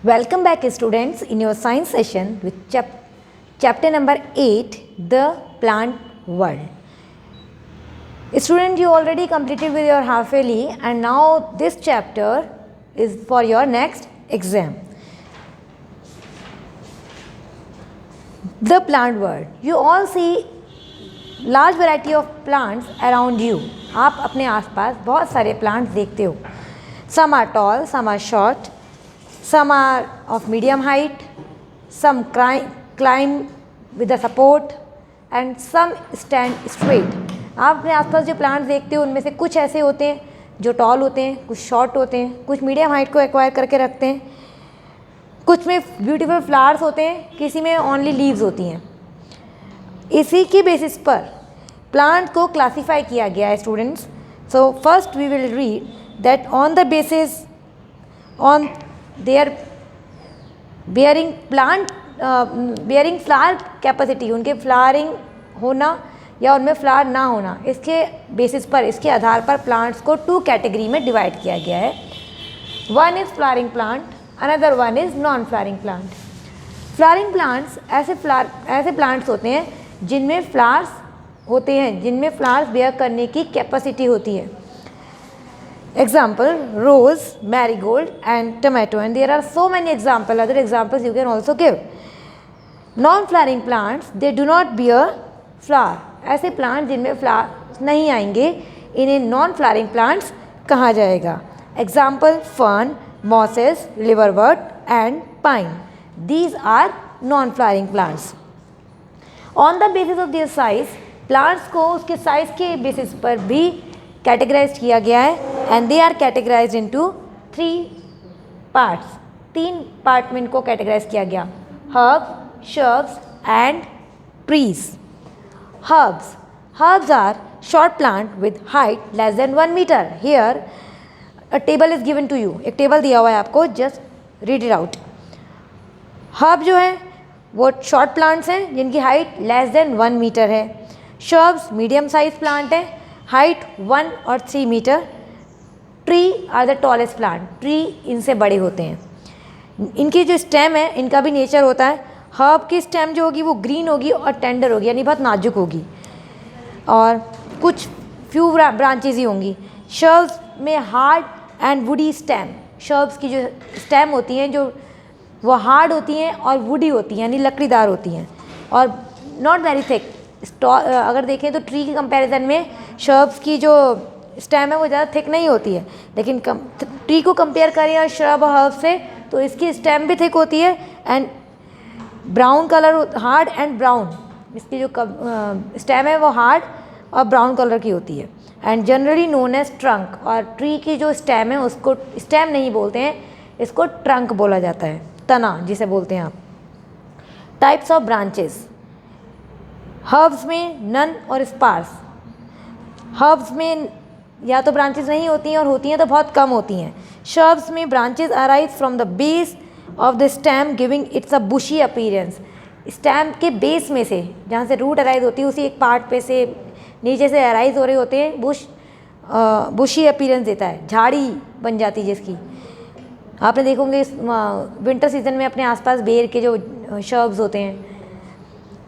Welcome back students in your science session with chapter number 8, the plant world. Student, you already completed with your half yearly and now this chapter is for your next exam. The plant world. You all see large variety of plants around you. आप अपने आसपास बहुत सारे plants देखते हो. Some are tall, some are short. Some are of medium height, some climb with the support and some stand straight. आप अपने आसपास जो प्लांट्स देखते हो उनमें से कुछ ऐसे होते हैं जो टॉल होते हैं, कुछ शॉर्ट होते हैं, कुछ मीडियम हाइट को एक्वायर करके रखते हैं, कुछ में ब्यूटीफुल फ्लावर्स होते हैं, किसी में ओनली लीव्स होती हैं. इसी की बेसिस पर प्लांट को क्लासीफाई किया गया है students. So first we will read that on the basis on their bearing flower capacity, उनके फ्लावरिंग होना या उनमें फ्लावर ना होना, इसके बेसिस पर, इसके आधार पर प्लांट्स को 2 कैटेगरी में डिवाइड किया गया है. One is flowering plant, another one is non flowering plant. Flowering plants ऐसे प्लांट्स होते हैं जिनमें फ्लावर्स होते हैं, जिनमें फ्लावर्स बेयर करने की कैपेसिटी होती है. Example, rose, marigold and tomato, and there are so many other examples you can also give. Non-flowering plants, they do not bear flower. ऐसे प्लांट जिनमें फ्लावर नहीं आएंगे इन्हें नॉन फ्लावरिंग प्लांट्स कहा जाएगा. Example, fern, mosses, liverwort and pine. These are non flowering plants. On the basis of their size, plants को उसके size के बेसिस पर भी कैटेगराइज किया गया है and they are categorize into 3 parts. 3 part में इनको कैटेगराइज किया गया. Herb, shrubs and trees. Herbs are short plant with height less than 1 meter. Here a table is given to you. एक टेबल दिया हुआ है आपको, just read it out. Herb जो है वो short plants हैं जिनकी हाइट less than 1 meter है. Shrubs medium size plant है, हाइट 1 और 3 meter. Tree are the tallest plant. Tree इनसे बड़े होते हैं. इनकी जो स्टेम है इनका भी नेचर होता है. हर्ब की स्टेम जो होगी वो ग्रीन होगी और टेंडर होगी, यानी बहुत नाजुक होगी और कुछ फ्यू ब्रांचेज ही होंगी. शर्ब्स में hard and woody stem. Shrubs की जो स्टेम होती हैं जो वो हार्ड होती हैं और वुडी होती हैं, यानी लकड़ीदार होती हैं और नॉट वेरी थिक. अगर देखें तो ट्री के कंपैरिजन में शर्ब्स की जो स्टेम है वो ज़्यादा थिक नहीं होती है, लेकिन ट्री को कंपेयर करें और श्रब और हर्ब से तो इसकी स्टेम भी थिक होती है and brown colour, hard and brown. इसकी जो स्टेम है वो हार्ड और ब्राउन कलर की होती है and generally known as trunk. और ट्री की जो स्टेम है उसको स्टेम नहीं बोलते हैं, इसको ट्रंक बोला जाता है, तना जिसे बोलते हैं आप. Types of branches. हर्ब्स में नन और स्पार्स. हर्ब्स में या तो ब्रांचेस नहीं होती हैं और होती हैं तो बहुत कम होती हैं. शर्ब्स में branches arise from the base of the stem giving its a bushy appearance. Stem के बेस में से, जहाँ से रूट अराइज होती है, उसी एक पार्ट पे से नीचे से अराइज हो रहे होते हैं, बुशी अपीयरेंस देता है, झाड़ी बन जाती है जिसकी. आपने देखोगे विंटर सीजन में अपने आसपास बेर के जो शर्ब्स होते हैं.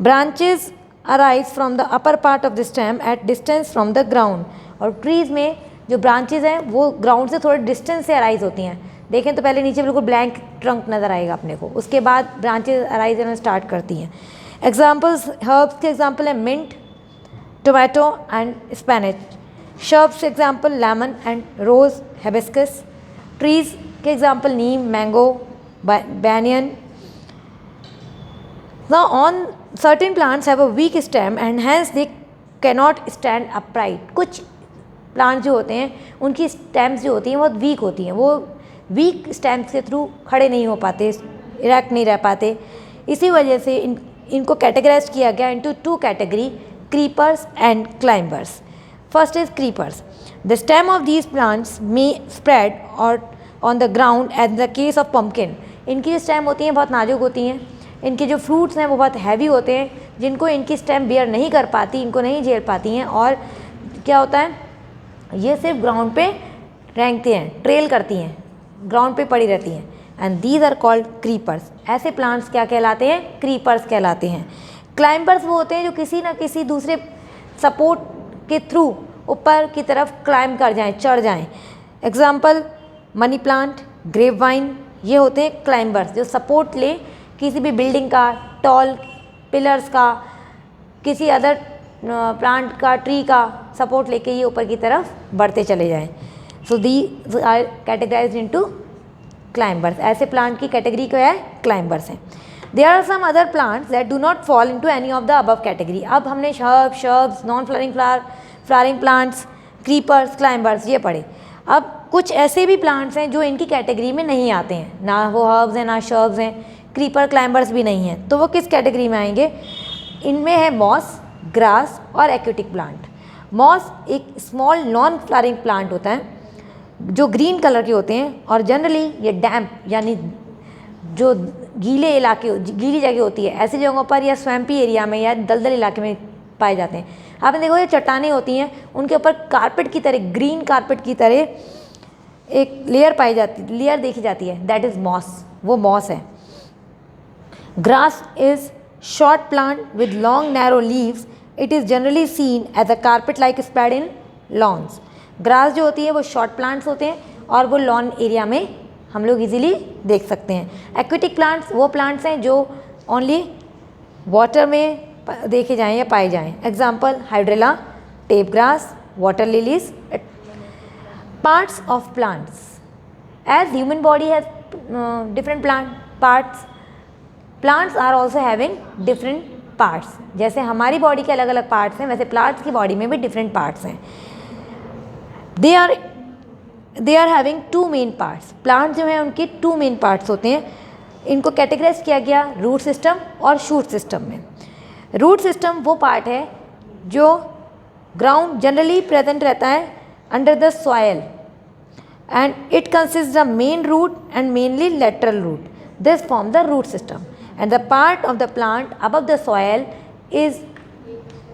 Branches arise from the upper part of the stem at distance from the ground. और ट्रीज़ में जो ब्रांचेज हैं वो ग्राउंड से थोड़े डिस्टेंस से अराइज होती हैं. देखें तो पहले नीचे बिल्कुल ब्लैंक ट्रंक नज़र आएगा अपने को, उसके बाद ब्रांचेज अराइज होना स्टार्ट करती हैं. एग्जाम्पल्स, हर्ब्स के एग्जाम्पल है mint, tomato and spinach. Shrubs के example lemon and rose, hibiscus. Trees के example neem, mango, banyan. Now on certain plants have a weak stem and hence they cannot stand upright. कुछ plant जो होते हैं उनकी stems जो होती हैं बहुत वीक होती हैं, वो वीक स्टेम्स के थ्रू खड़े नहीं हो पाते, इरेक्ट नहीं रह पाते. इसी वजह से इनको कैटेगराइज किया गया into 2 category, creepers and climbers. First is creepers. The stem of these plants may spread और on the ground as the case of pumpkin. इनकी जो स्टेम होती हैं बहुत नाजुक होती हैं. इनके जो फ्रूट्स हैं वो बहुत हैवी होते हैं जिनको इनकी स्टेम बेयर नहीं कर पाती, इनको नहीं झेल पाती हैं और क्या होता है ये सिर्फ ग्राउंड पे रेंगती हैं, ट्रेल करती हैं, ग्राउंड पे पड़ी रहती हैं. And these are called creepers. ऐसे प्लांट्स क्या कहलाते हैं? क्रीपर्स कहलाते हैं। क्लाइंबर्स वो होते हैं जो किसी ना किसी दूसरे सपोर्ट के थ्रू ऊपर की तरफ क्लाइंब कर जाएं, चढ़ जाएं। Example money plant, grape vine, ये होते हैं क्लाइंबर्स जो सपोर्ट ले किसी भी बिल्डिंग का, टॉल पिलर्स का, किसी अदर प्लांट का, ट्री का सपोर्ट लेके ये ऊपर की तरफ बढ़ते चले जाएं। So they are categorized into climbers. ऐसे प्लांट की कैटेगरी क्या है? क्लाइंबर्स हैं। There are some other plants that do not fall into any of the above category. अब हमने shrubs, non flowering flowering plants, creepers, climbers ये पढ़े। अब कुछ ऐसे भी प्लांट्स हैं जो इनकी कैटेगरी में नहीं आते हैं, ना वो हर्ब्स हैं, ना शर्ब्स हैं, क्रीपर क्लाइंबर्स भी नहीं हैं, तो वो किस कैटेगरी में आएंगे? इनमें है मॉस, ग्रास और एक्वेटिक प्लांट। मॉस एक स्मॉल नॉन फ्लावरिंग प्लांट होता है जो ग्रीन कलर के होते हैं और जनरली ये डैम्प यानी जो गीले इलाके, गीली जगह होती है ऐसी जगहों पर या स्वैम्पी एरिया में या दलदल इलाके में पाए जाते हैं। आपने देखो ये चट्टानें होती हैं, उनके ऊपर कारपेट की तरह, ग्रीन कारपेट की तरह एक लेयर पाई जाती, लेयर देखी जाती है, दैट इज़ मॉस, वो मॉस है। Grass is short plant with long narrow leaves, it is generally seen as a carpet like spread in lawns. Grass जो होती है वो शॉर्ट प्लांट्स होते हैं और वो लॉन एरिया में हम लोग इजीली देख सकते हैं। एक्वेटिक प्लांट्स वो प्लांट्स हैं जो ओनली वाटर में देखे जाएं या पाए जाएं। Example hydrilla, tape grass, water lilies. Parts of plants, as human body has different parts, plants are also having different parts. जैसे हमारी बॉडी के अलग अलग पार्ट्स हैं वैसे प्लांट्स की बॉडी में भी डिफरेंट पार्ट्स हैं। They are having two main parts. Plant जो हैं उनके टू मेन पार्ट्स होते हैं। इनको कैटेगराइज किया गया रूट सिस्टम और शूट सिस्टम में। रूट सिस्टम वो पार्ट है जो ग्राउंड जनरली प्रेजेंट रहता है under the soil and it consist the main root and mainly lateral root, this form the root system and the part of the plant above the soil is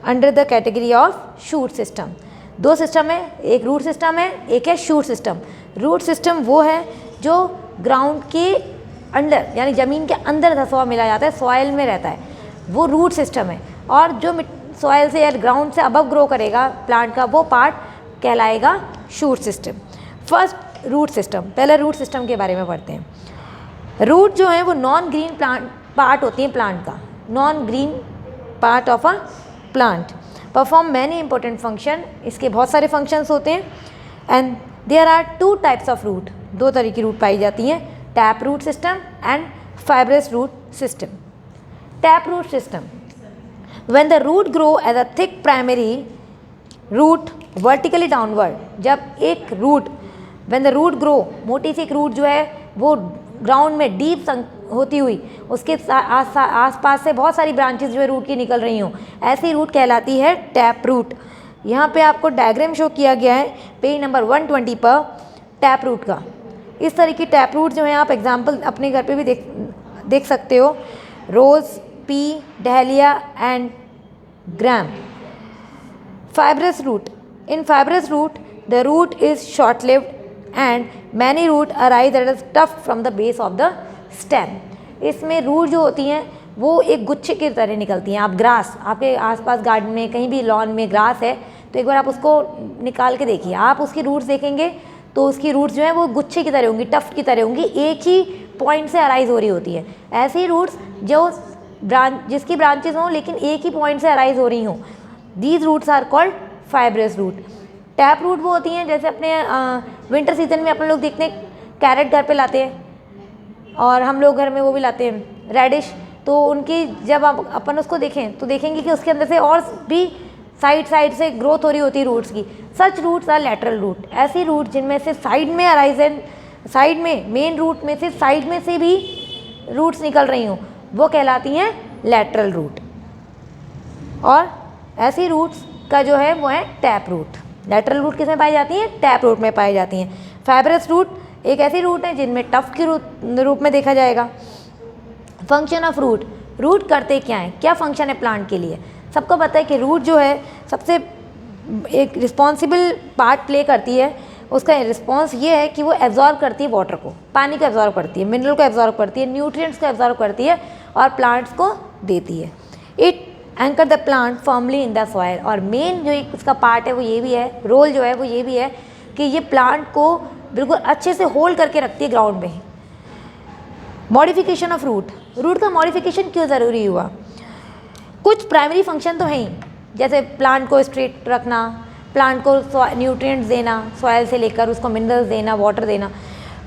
under the category of shoot system. दो system है, एक root system है, एक है shoot system. Root system वो है जो ground के अंडर यानी ज़मीन के अंदर धसा हुआ मिला जाता है, सॉयल में रहता है, वो रूट सिस्टम है। और जो सॉयल से या ग्राउंड से अबव ग्रो करेगा प्लांट का वो पार्ट कहलाएगा shoot system. First root system, पहले रूट सिस्टम के बारे में पढ़ते हैं। रूट जो है वो नॉन ग्रीन पार्ट होती है प्लांट का, non green part of a plant, perform many important function. इसके बहुत सारे फंक्शंस होते हैं and there are two types of root, दो तरह की रूट पाई जाती हैं, tap root system and fibrous root system. Tap root system, when the root grow as a thick primary root vertically downward, जब एक root when the root grow, मोटी सी एक रूट जो है वो ग्राउंड में डीप होती हुई उसके आसपास से बहुत सारी ब्रांचेस जो है रूट की निकल रही हों, ऐसी रूट कहलाती है टैप रूट। यहाँ पे आपको डायग्राम शो किया गया है पेज नंबर 120 पर टैप रूट का। इस तरह की टैप रूट जो है आप एग्जांपल अपने घर पे भी देख सकते हो, rose, pea, dahlia and gram. Fibrous root, in fibrous root the root is short lived and many root arise that is tough from the base of the stem. इसमें रूट जो होती हैं वो एक गुच्छे की तरह निकलती हैं। आप ग्रास, आपके आसपास गार्डन में कहीं भी लॉन में ग्रास है तो एक बार आप उसको निकाल के देखिए, आप उसकी रूट्स देखेंगे तो उसकी रूट्स जो है वो गुच्छे की तरह होंगी, टफ की तरह होंगी, एक ही पॉइंट से अराइज हो रही होती है। ऐसे ही रूट्स जो जिसकी ब्रांचेस हों लेकिन एक ही पॉइंट से अराइज हो रही हों, these roots are called fibrous root. Tap root वो होती हैं जैसे अपने विंटर सीजन में अपने लोग देखते हैं कैरेट घर पे लाते हैं और हम लोग घर में वो भी लाते हैं रेडिश, तो उनकी जब आप अपन उसको देखें तो देखेंगे कि उसके अंदर से और भी साइड से ग्रोथ हो रही होती है रूट्स की। सच रूट्स आर लेटरल रूट, ऐसी रूट जिनमें से साइड में अराइज एंड साइड में मेन रूट में से साइड में से भी रूट्स निकल रही हों वो कहलाती हैं लेटरल रूट। और ऐसी रूट्स का जो है वो है टैप रूट। लेटरल रूट किसमें पाई जाती हैं? टैप रूट में पाई जाती हैं। फाइब्रस रूट एक ऐसी रूट है जिनमें टफ के रूप में देखा जाएगा। फंक्शन ऑफ रूट, रूट करते क्या है, क्या फंक्शन है प्लांट के लिए? सबको पता है कि रूट जो है सबसे एक रिस्पॉन्सिबल पार्ट प्ले करती है उसका रिस्पॉन्स ये है कि वो एब्जॉर्ब करती है वाटर को, पानी को एब्जॉर्ब करती है, मिनरल को एब्जॉर्ब करती है, न्यूट्रिएंट्स को एब्जॉर्ब करती है और प्लांट्स को देती है। It anchor the plant firmly in the soil. और मेन जो इसका पार्ट है वो ये भी है, रोल जो है वो ये भी है कि ये प्लांट को बिल्कुल अच्छे से होल्ड करके रखती है ग्राउंड में। मॉडिफिकेशन ऑफ रूट, रूट का मॉडिफिकेशन क्यों ज़रूरी हुआ? कुछ प्राइमरी फंक्शन तो हैं ही, जैसे प्लांट को स्ट्रेट रखना, प्लांट को न्यूट्रिएंट्स देना, सॉइल से लेकर उसको मिनरल्स देना, वाटर देना।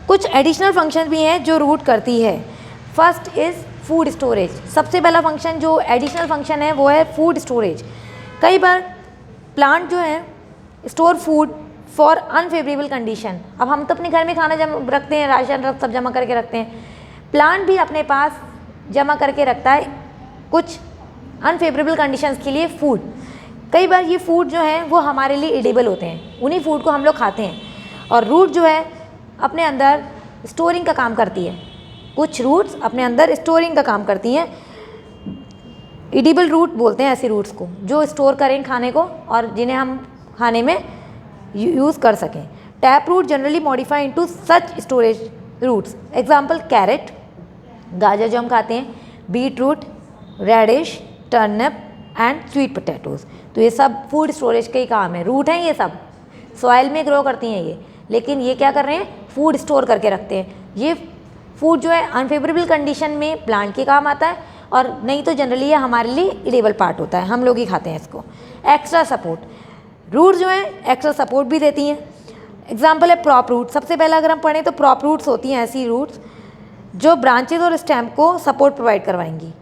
कुछ एडिशनल फंक्शन भी हैं जो रूट करती है। First is food storage. सबसे पहला फंक्शन जो एडिशनल फंक्शन है वो है फूड स्टोरेज। कई बार प्लांट जो है store food for unfavourable condition. अब हम तो अपने घर में खाना रखते हैं, राशन सब जमा करके रखते हैं, प्लांट भी अपने पास जमा करके रखता है कुछ अनफेवरेबल कंडीशंस के लिए फूड। कई बार ये फूड जो है वो हमारे लिए एडिबल होते हैं, उन्हीं फूड को हम लोग खाते हैं। और रूट जो है अपने अंदर स्टोरिंग का काम करती है, कुछ रूट्स अपने अंदर स्टोरिंग का काम करती हैं। एडिबल रूट बोलते हैं ऐसे रूट्स को जो स्टोर करें खाने को और जिन्हें हम खाने में यूज़ कर सकें। Tap root generally modify into such storage roots. Example carrot, गाजर जो हम खाते हैं, beet root, radish, turnip and sweet potatoes. तो ये सब फूड स्टोरेज के ही काम है, रूट हैं ये सब, सॉइल में ग्रो करती हैं ये, लेकिन ये क्या कर रहे हैं, फूड स्टोर करके रखते हैं। ये फूड जो है अनफेवरेबल कंडीशन में प्लांट के काम आता है और नहीं तो जनरली ये हमारे लिए इडेबल पार्ट होता है, हम लोग ही खाते हैं इसको। एक्स्ट्रा सपोर्ट, रूट जो है एक्स्ट्रा सपोर्ट भी देती हैं। एग्जाम्पल है प्रॉप रूट। सबसे पहला अगर हम पढ़ें तो प्रॉप रूट्स होती हैं ऐसी रूट्स जो ब्रांचेज और स्टेम को सपोर्ट प्रोवाइड करवाएंगी,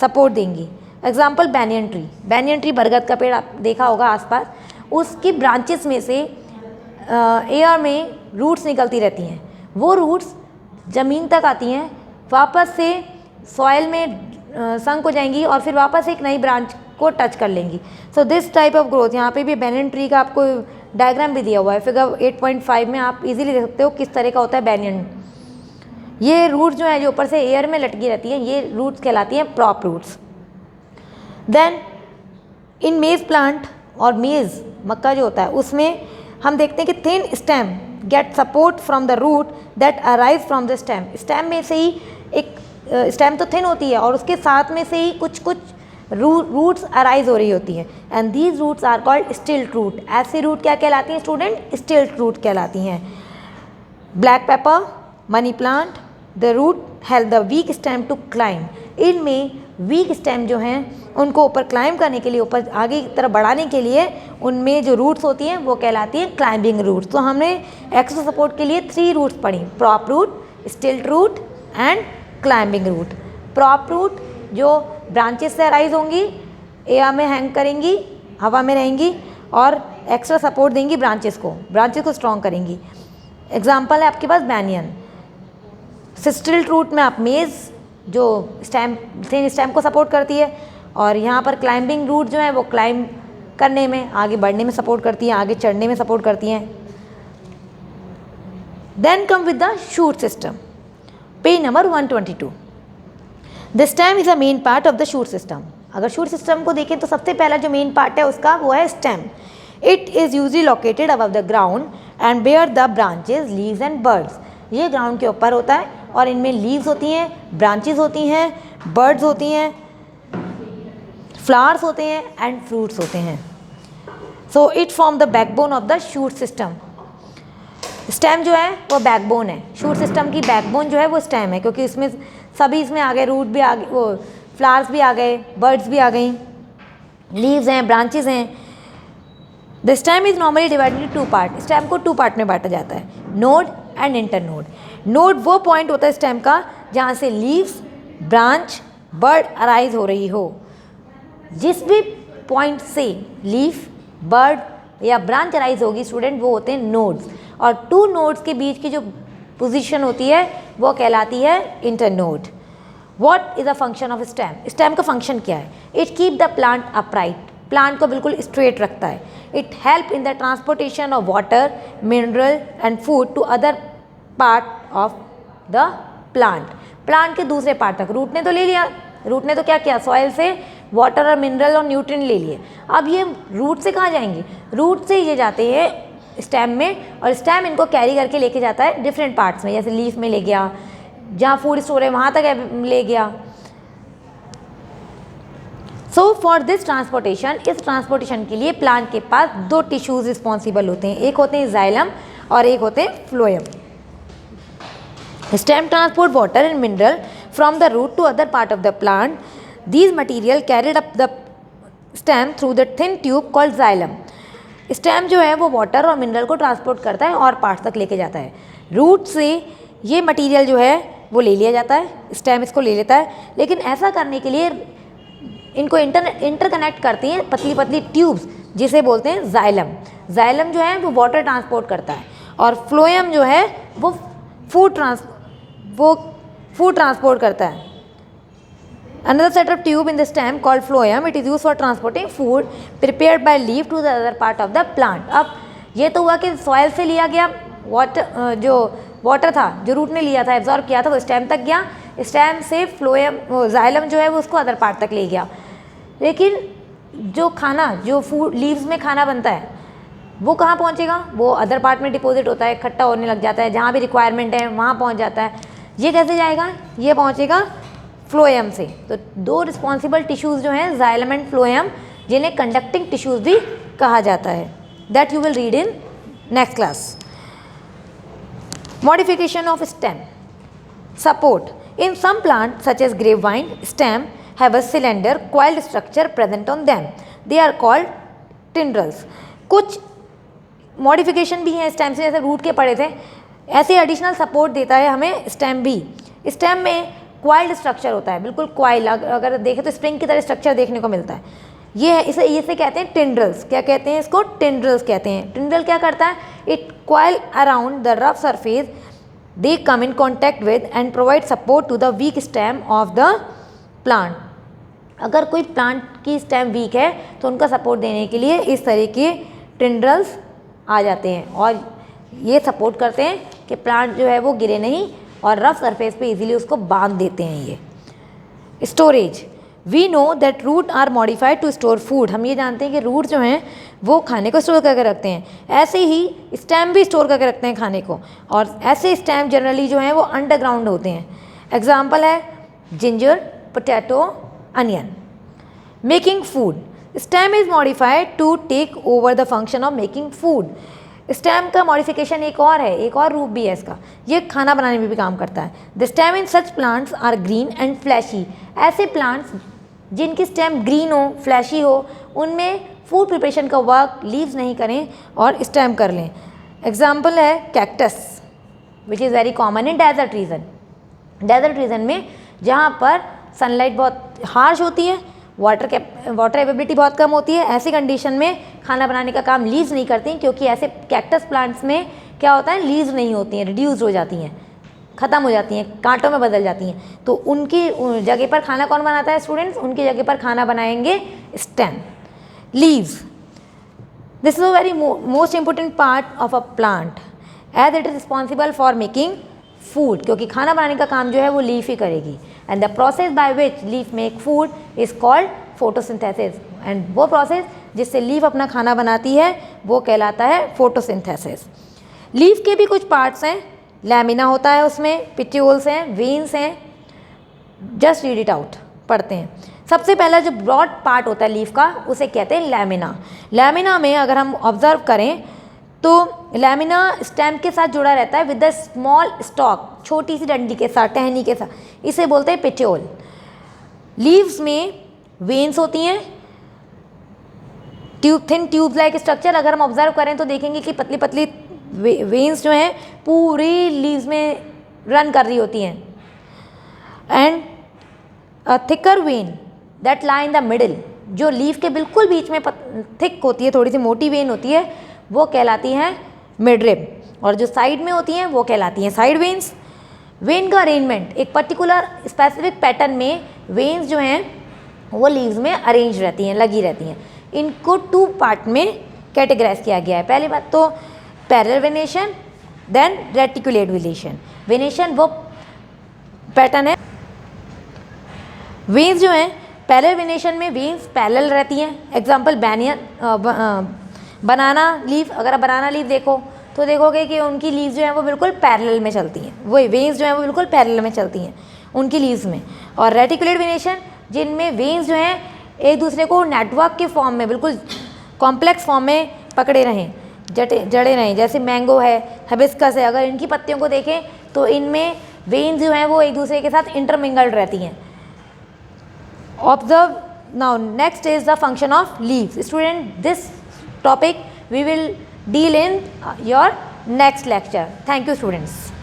सपोर्ट देंगी। Example banyan tree, banyan tree बरगद का पेड़ आप देखा होगा आसपास, उसकी ब्रांचेस में से एयर में रूट्स निकलती रहती हैं, वो रूट्स ज़मीन तक आती हैं, वापस से सॉइल में संक हो जाएंगी और फिर वापस एक नई ब्रांच को टच कर लेंगी। So this type of growth, यहाँ पे भी बैनियन ट्री का आपको डायग्राम भी दिया हुआ है फिगर 8.5 में, आप इजीली देख सकते हो किस तरह का होता है बैनियन। ये रूट जो है जो ऊपर से एयर में लटकी रहती हैं, ये रूट्स कहलाती हैं प्रॉप रूट्स। देन इन मेज़ प्लांट और मेज़ मक्का जो होता है उसमें हम देखते हैं कि thin stem get support from the root that arise from the stem. Stem में से ही एक स्टेम तो थिन होती है और उसके साथ में से ही कुछ कुछ रूट्स अराइज हो रही होती हैं, and these roots are called stilt root. ऐसी रूट क्या कहलाती हैं स्टूडेंट? स्टिल्ट रूट कहलाती हैं। Black pepper, money plant, the root help the weak stem to climb. इनमें वीक स्टेम जो हैं उनको ऊपर क्लाइम करने के लिए, ऊपर आगे की तरफ बढ़ाने के लिए उनमें जो रूट्स होती हैं वो कहलाती हैं क्लाइंबिंग रूट्स। तो हमने एक्स्ट्रा सपोर्ट के लिए 3 रूट्स पढ़ी, prop root, stilt root and climbing root. Prop root जो ब्रांचेस से अराइज होंगी, एयर में हैंग करेंगी, हवा में रहेंगी और एक्स्ट्रा सपोर्ट देंगी ब्रांचेस को स्ट्रॉन्ग करेंगी। एग्जाम्पल है आपके पास बैनियन। स्टिल्ट रूट में आप मेज़ जो स्टेम, थिन स्टेम को सपोर्ट करती है, और यहाँ पर क्लाइंबिंग रूट जो है वो क्लाइंब करने में, आगे बढ़ने में सपोर्ट करती हैं, आगे चढ़ने में सपोर्ट करती हैं। Then come with the shoot system, page number 122। The stem is a main part of the shoot system. अगर शूट सिस्टम को देखें तो सबसे पहला जो मेन पार्ट है उसका वो है stem. It is usually located above the ground and bear the branches, leaves and birds. ये ग्राउंड के ऊपर होता है और इनमें लीव्स होती हैं, ब्रांचेज होती हैं, बर्ड्स होती हैं, फ्लावर्स होते हैं एंड फ्रूट्स होते हैं। So it form the backbone of the shoot system. Stem जो है वो बैकबोन है, शूट सिस्टम की बैकबोन जो है वो स्टेम है, क्योंकि इसमें सभी इसमें आ गए, रूट भी आ गए, वो फ्लावर्स भी आ गए, बर्ड्स भी आ गई, लीव्स हैं, ब्रांचेस हैं। The stem is normally divided in 2 part. Stem को 2 पार्ट में बांटा जाता है, नोड एंड इंटरनोड। नोड वो पॉइंट होता है स्टेम का जहाँ से लीव्स, ब्रांच, बर्ड अराइज हो रही हो। जिस भी पॉइंट से लीफ, बर्ड या ब्रांच अराइज होगी स्टूडेंट, वो होते हैं नोड्स, और 2 नोड्स के बीच की जो पोजीशन होती है वो कहलाती है internode. What is the function of stem? Stem का फंक्शन क्या है? It keep the plant upright, plant को बिल्कुल स्ट्रेट रखता है। It help in the transportation of water, mineral and food to other part of the plant. Plant के दूसरे part तक। रूट ने तो ले लिया, रूट ने तो क्या किया, सॉइल से वाटर और मिनरल और न्यूट्रिएंट ले लिए। अब ये रूट से कहाँ जाएंगे? रूट से ये जाते हैं स्टेम में, और स्टेम इनको कैरी करके लेके जाता है डिफरेंट पार्ट्स में, जैसे लीफ में ले गया, जहाँ फूड स्टोर है वहाँ तक ले गया। सो फॉर दिस ट्रांसपोर्टेशन, इस ट्रांसपोर्टेशन के लिए प्लांट के पास दो टिश्यूज रिस्पॉन्सिबल होते हैं, एक होते हैं जाइलम और एक होते हैं phloem. Stem transport water and mineral from the root to other part of the plant. These material carried up the stem through the thin tube called xylem. Stem जो है वो वाटर और मिनरल को transport करता है और parts तक लेके जाता है। रूट से ये मटेरियल जो है वो ले लिया जाता है, स्टेम इसको ले लेता है, लेकिन ऐसा करने के लिए इनको इंटरकनेक्ट करती हैं पतली पतली ट्यूब्स, जिसे बोलते हैं जाइलम। जाइलम जो है वो वाटर ट्रांसपोर्ट करता है और फ्लोएम जो है वो फूड ट्रांसपोर्ट करता है। Another set of tube in the stem called phloem, it is used for transporting food prepared by leaf to the other part of the plant। अब ये तो हुआ कि सॉइल से लिया गया वाटर, जो वाटर था जो रूट ने लिया था, एब्जॉर्ब किया था, वो स्टेम तक गया, स्टेम से फ्लोएम जाइलम जो है वो उसको अदर पार्ट तक ले गया। लेकिन जो खाना, जो फूड लीव्स में खाना बनता है वो कहाँ पहुँचेगा? वो अदर पार्ट में डिपॉजिट होता है, इकट्ठा होने लग जाता है, जहाँ भी रिक्वायरमेंट है वहाँ पहुँच जाता है। ये कैसे जाएगा? ये पहुँचेगा फ्लोएम से। तो दो रिस्पॉन्सिबल टिश्यूज़ जो हैं जाइलम एंड फ्लोएम, जिन्हें कंडक्टिंग टिश्यूज़ भी कहा जाता है, that you will read in next class. Modification of stem support in some plant such as grapevine stem have a cylinder coiled structure present on them, they are called tendrils. कुछ modification भी हैं stem से, जैसे root के पड़े थे, ऐसे additional support देता है हमें स्टेम भी। स्टेम में क्वाइल्ड स्ट्रक्चर होता है, बिल्कुल क्वाइल, अगर देखें तो स्प्रिंग की तरह स्ट्रक्चर देखने को मिलता है। ये है, इसे कहते हैं टिंड्रल्स। क्या कहते हैं इसको? टिंड्रल्स कहते हैं। टिंड्रल क्या करता है? It coil around the rough surface, they come in contact with and provide support to the weak stem of the plant. अगर कोई प्लांट की स्टेम वीक है तो उनका सपोर्ट देने के लिए इस तरह के टिंड्रल्स आ जाते हैं और ये सपोर्ट करते हैं कि प्लांट जो है वो गिरे नहीं और रफ सरफेस पे इजीली उसको बांध देते हैं। ये storage, we know that root are modified to store food. हम ये जानते हैं कि रूट जो हैं वो खाने को स्टोर करके रखते हैं, ऐसे ही स्टेम भी स्टोर करके रखते हैं खाने को, और ऐसे स्टेम जनरली जो हैं वो अंडरग्राउंड होते हैं। एग्जाम्पल है ginger, potato, onion. Making food, stem is modified to take over the function of making food. Stem का मॉडिफिकेशन एक और है, एक और रूप भी है इसका, ये खाना बनाने में भी काम करता है। The stem in such plants are green and fleshy. ऐसे प्लांट्स जिनकी स्टेम ग्रीन हो, फ्लैशी हो, उनमें फूड प्रिपरेशन का वर्क लीव्स नहीं करें और स्टेम कर लें। एग्जाम्पल है cactus, which is very common in desert region. Desert region में जहाँ पर सनलाइट बहुत हार्श होती है, वाटर एवेबिलिटी बहुत कम होती है, ऐसी कंडीशन में खाना बनाने का काम लीव्स नहीं करती, क्योंकि ऐसे कैक्टस प्लांट्स में क्या होता है, लीव्स नहीं होती हैं, रिड्यूस हो जाती हैं, ख़त्म हो जाती हैं, कांटों में बदल जाती हैं। तो उनकी जगह पर खाना कौन बनाता है स्टूडेंट्स? उनकी जगह पर खाना बनाएंगे stem. Leaves, this is a very most important part of a plant as it is responsible for making food, क्योंकि खाना बनाने का काम जो है वो लीफ ही करेगी। And the process by which leaf make food is called photosynthesis. And वो प्रोसेस जिससे लीफ अपना खाना बनाती है वो कहलाता है फोटोसिंथेसिस। लीफ के भी कुछ पार्ट्स हैं, लैमिना होता है, उसमें पिट्यूल्स हैं, वेन्स हैं। जस्ट रीड इट आउट, पढ़ते हैं। सबसे पहला जो ब्रॉड पार्ट होता है लीफ का उसे कहते हैं लैमिना। लैमिना में अगर हम ऑब्जर्व करें तो लैमिना स्टेम के साथ जुड़ा रहता है विद द स्मॉल स्टॉक, छोटी सी डंडी के साथ, टहनी के साथ, इसे बोलते हैं पेट्योल। लीव्स में वेन्स होती हैं, थिन ट्यूब लाइक स्ट्रक्चर। अगर हम ऑब्जर्व करें तो देखेंगे कि पतली पतली वेन्स जो हैं पूरी लीव्स में रन कर रही होती हैं। And a thicker when that lie in the middle, जो लीफ के बिल्कुल बीच में थिक होती है, थोड़ी सी मोटी वेन होती है, वो कहलाती हैं मिडरिब, और जो साइड में होती हैं वो कहलाती हैं साइड वेन्स। वेन का अरेंजमेंट एक पर्टिकुलर स्पेसिफिक पैटर्न में वेन्स जो हैं वो लीव्स में अरेंज रहती हैं, लगी रहती हैं। इनको टू पार्ट में कैटेगराइज किया गया है। पहली बात तो parallel venation, then reticulate venation. Venation वो पैटर्न है, वेन्स जो हैं पैरेलल वेनेशन में वेन्स पैरेलल रहती हैं। एग्जाम्पल बनाना लीफ, अगर आप बनाना लीफ देखो तो देखोगे कि उनकी लीव्स जो हैं वो बिल्कुल पैरेलल में चलती हैं, वही वेन्स जो हैं वो बिल्कुल पैरेलल में चलती हैं उनकी लीव्स में। और रेटिकुलेट वेनेशन जिनमें वेन्स जो हैं एक दूसरे को नेटवर्क के फॉर्म में, बिल्कुल कॉम्प्लेक्स फॉर्म में पकड़े रहें, जड़े रहें, जैसे मैंगो है, हिबिस्कस है, अगर इनकी पत्तियों को देखें तो इनमें वेन्स जो हैं वो एक दूसरे के साथ इंटरमिंगल्ड रहती हैं। Observe now, next is the function of leaves. Student, this topic we will deal in your next lecture. Thank you students.